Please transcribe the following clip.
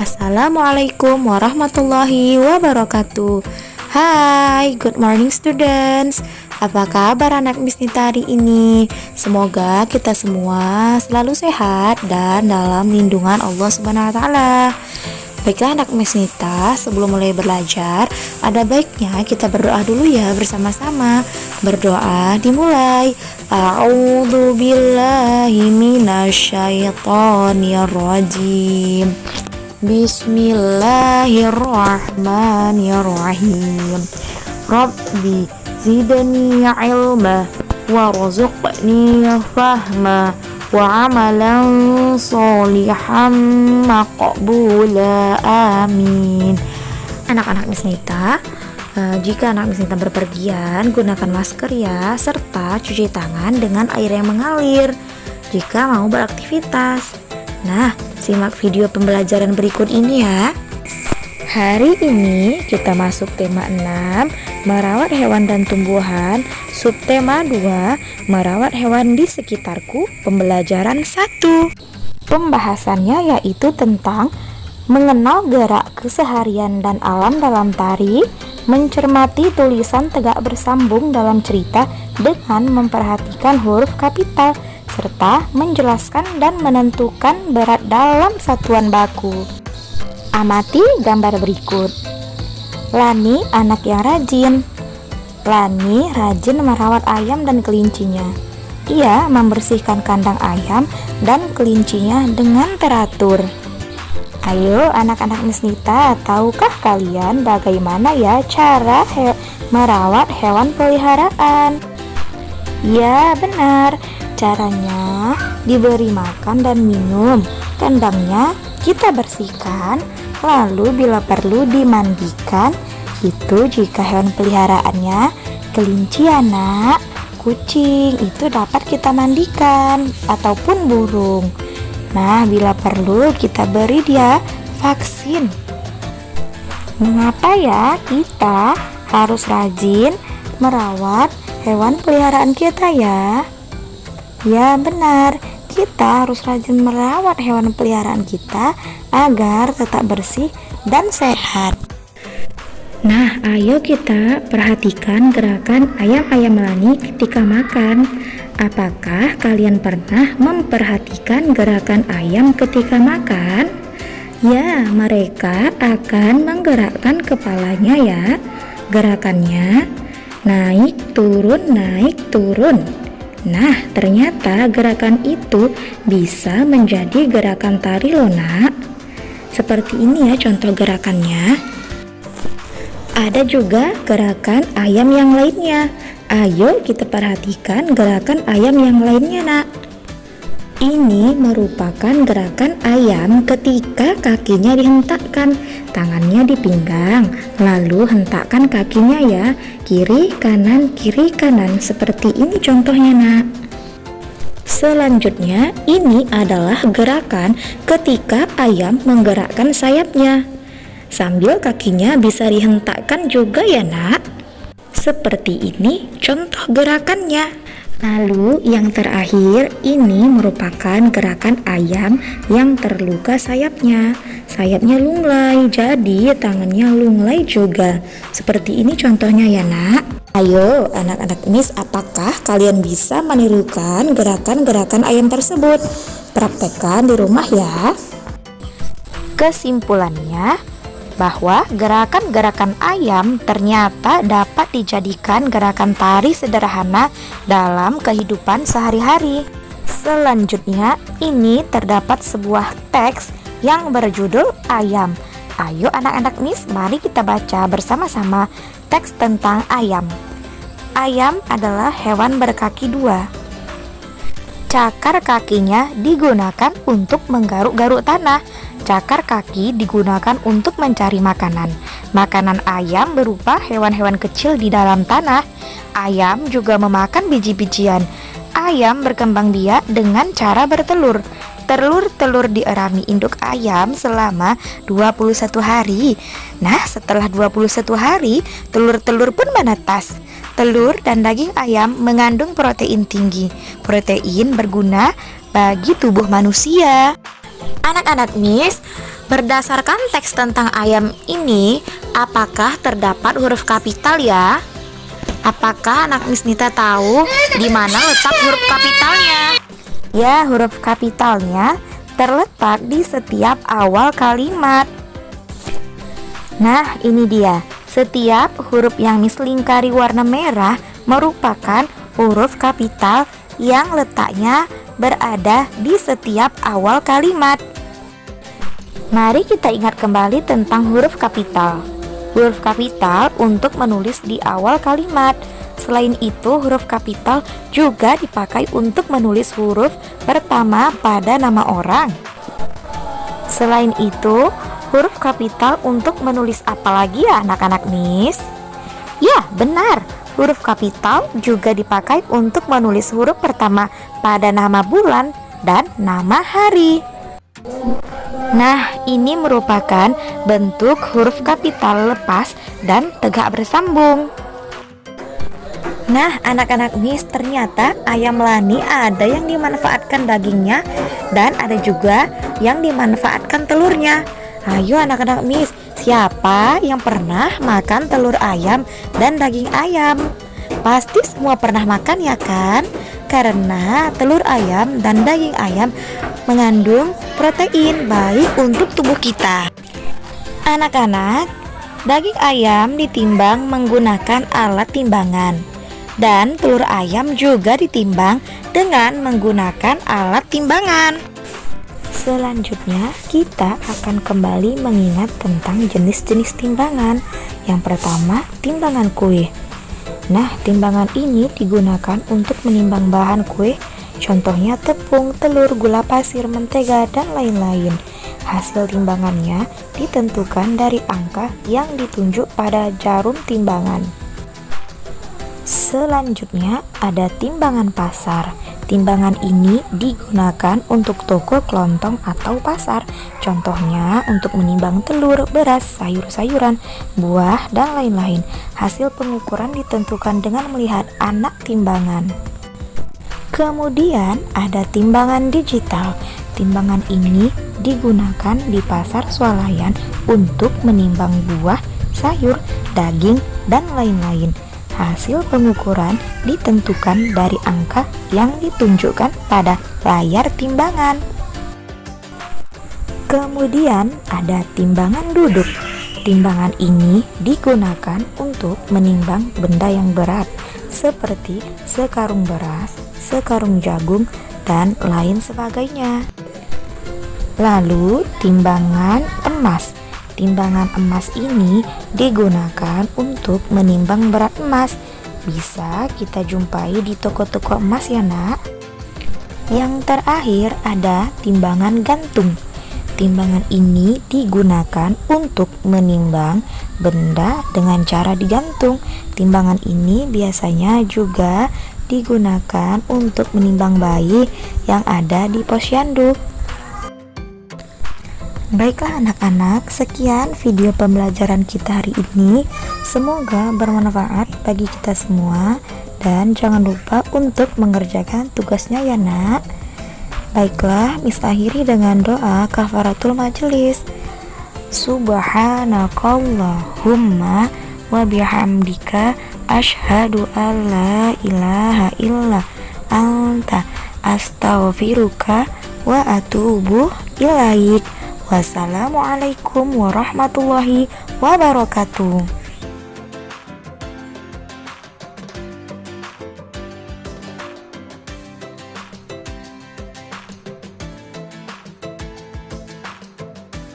Assalamualaikum warahmatullahi wabarakatuh. Hai, good morning students. Apa kabar anak Miss Nita hari ini? Semoga kita semua selalu sehat dan dalam lindungan Allah Subhanahu wa taala. Baiklah anak Miss Nita, sebelum mulai belajar, ada baiknya kita berdoa dulu ya bersama-sama. Berdoa dimulai. A'udzu billahi minasyaitonir rajim. Bismillahirrahmanirrahim. Rabbi zidni ilma warzuqni fahma wa amalan sholihan maqbula, amin. Anak-anak Miss Nita, jika anak Miss Nita berpergian, gunakan masker ya, serta cuci tangan dengan air yang mengalir jika mau beraktivitas. Nah, simak video pembelajaran berikut ini ya. Hari ini kita masuk tema 6, merawat hewan dan tumbuhan. Subtema 2, merawat hewan di sekitarku. Pembelajaran 1. Pembahasannya yaitu tentang mengenal gerak keseharian dan alam dalam tari, mencermati tulisan tegak bersambung dalam cerita dengan memperhatikan huruf kapital, serta menjelaskan dan menentukan berat dalam satuan baku. Amati gambar berikut. Lani anak yang rajin. Lani rajin merawat ayam dan kelincinya. Ia membersihkan kandang ayam dan kelincinya dengan teratur. Ayo anak-anak Miss Nita, tahukah kalian bagaimana ya cara merawat hewan peliharaan? Ya benar, caranya diberi makan dan minum, kandangnya kita bersihkan, lalu bila perlu dimandikan. Itu jika hewan peliharaannya kelinci anak, kucing itu dapat kita mandikan, ataupun burung. Nah, bila perlu kita beri dia vaksin. Mengapa ya kita harus rajin merawat hewan peliharaan kita ya? Ya benar, kita harus rajin merawat hewan peliharaan kita agar tetap bersih dan sehat. Nah, ayo kita perhatikan gerakan ayam-ayam Lani ketika makan. Apakah kalian pernah memperhatikan gerakan ayam ketika makan? Ya, mereka akan menggerakkan kepalanya ya. Gerakannya naik turun naik turun. Nah, ternyata gerakan itu bisa menjadi gerakan tari loh nak. Seperti ini ya contoh gerakannya. Ada juga gerakan ayam yang lainnya. Ayo kita perhatikan gerakan ayam yang lainnya nak. Ini merupakan gerakan ayam ketika kakinya dihentakkan, tangannya di pinggang, lalu hentakkan kakinya ya, kiri kanan seperti ini contohnya nak. Selanjutnya ini adalah gerakan ketika ayam menggerakkan sayapnya, sambil kakinya bisa dihentakkan juga ya nak. Seperti ini contoh gerakannya. Lalu yang terakhir ini merupakan gerakan ayam yang terluka sayapnya. Sayapnya lunglai, jadi tangannya lunglai juga. Seperti ini contohnya ya nak. Ayo anak-anak Miss, apakah kalian bisa menirukan gerakan-gerakan ayam tersebut? Praktekkan di rumah ya. Kesimpulannya, bahwa gerakan-gerakan ayam ternyata dapat dijadikan gerakan tari sederhana dalam kehidupan sehari-hari. Selanjutnya, ini terdapat sebuah teks yang berjudul Ayam. Ayo anak-anak Miss, mari kita baca bersama-sama teks tentang ayam. Ayam adalah hewan berkaki dua. Cakar kakinya digunakan untuk menggaruk-garuk tanah. Cakar kaki digunakan untuk mencari makanan. Makanan ayam berupa hewan-hewan kecil di dalam tanah. Ayam juga memakan biji-bijian. Ayam berkembang biak dengan cara bertelur. Telur-telur dierami induk ayam selama 21 hari. Nah, setelah 21 hari, telur-telur pun menetas. Telur dan daging ayam mengandung protein tinggi. Protein berguna bagi tubuh manusia. Anak-anak Miss, Berdasarkan teks tentang ayam ini, apakah terdapat huruf kapital ya? Apakah anak Miss Nita tahu di mana letak huruf kapitalnya? Ya, huruf kapitalnya terletak di setiap awal kalimat. Nah, ini dia. Setiap huruf yang Miss lingkari warna merah merupakan huruf kapital yang letaknya berada di setiap awal kalimat. Mari kita ingat kembali tentang huruf kapital. Huruf kapital untuk menulis di awal kalimat. Selain itu, huruf kapital juga dipakai untuk menulis huruf pertama pada nama orang. Selain itu, huruf kapital untuk menulis apa lagi ya anak-anak Miss? Ya, benar. Huruf kapital juga dipakai untuk menulis huruf pertama pada nama bulan dan nama hari. Nah, ini merupakan bentuk huruf kapital lepas dan tegak bersambung. Nah, anak-anak Miss, ternyata ayam Lani ada yang dimanfaatkan dagingnya dan ada juga yang dimanfaatkan telurnya. Ayo anak-anak Miss, siapa yang pernah makan telur ayam dan daging ayam? Pasti semua pernah makan ya kan? Karena telur ayam dan daging ayam mengandung protein baik untuk tubuh kita. Anak-anak, daging ayam ditimbang menggunakan alat timbangan dan telur ayam juga ditimbang dengan menggunakan alat timbangan. Selanjutnya, kita akan kembali mengingat tentang jenis-jenis timbangan. Yang pertama, timbangan kue. Nah, timbangan ini digunakan untuk menimbang bahan kue, contohnya tepung, telur, gula pasir, mentega, dan lain-lain. Hasil timbangannya ditentukan dari angka yang ditunjuk pada jarum timbangan. Selanjutnya ada timbangan pasar. Timbangan ini digunakan untuk toko kelontong atau pasar. Contohnya untuk menimbang telur, beras, sayur-sayuran, buah, dan lain-lain. Hasil pengukuran ditentukan dengan melihat anak timbangan. Kemudian ada timbangan digital. Timbangan ini digunakan di pasar swalayan untuk menimbang buah, sayur, daging, dan lain-lain. Hasil pengukuran ditentukan dari angka yang ditunjukkan pada layar timbangan. Kemudian ada timbangan duduk. Timbangan ini digunakan untuk menimbang benda yang berat seperti sekarung beras, sekarung jagung, dan lain sebagainya. Lalu timbangan emas. Timbangan emas ini digunakan untuk menimbang berat emas. Bisa kita jumpai di toko-toko emas ya nak. Yang terakhir ada timbangan gantung. Timbangan ini digunakan untuk menimbang benda dengan cara digantung. Timbangan ini biasanya juga digunakan untuk menimbang bayi yang ada di posyandu. Baiklah anak-anak, sekian video pembelajaran kita hari ini. Semoga bermanfaat bagi kita semua. Dan jangan lupa untuk mengerjakan tugasnya ya nak. Baiklah, Miss akhiri dengan doa kafaratul majelis. Subhanakallahumma wa bihamdika asyhadu an la ilaha illa anta astaghfiruka wa atubu ilaik. Wassalamualaikum warahmatullahi wabarakatuh.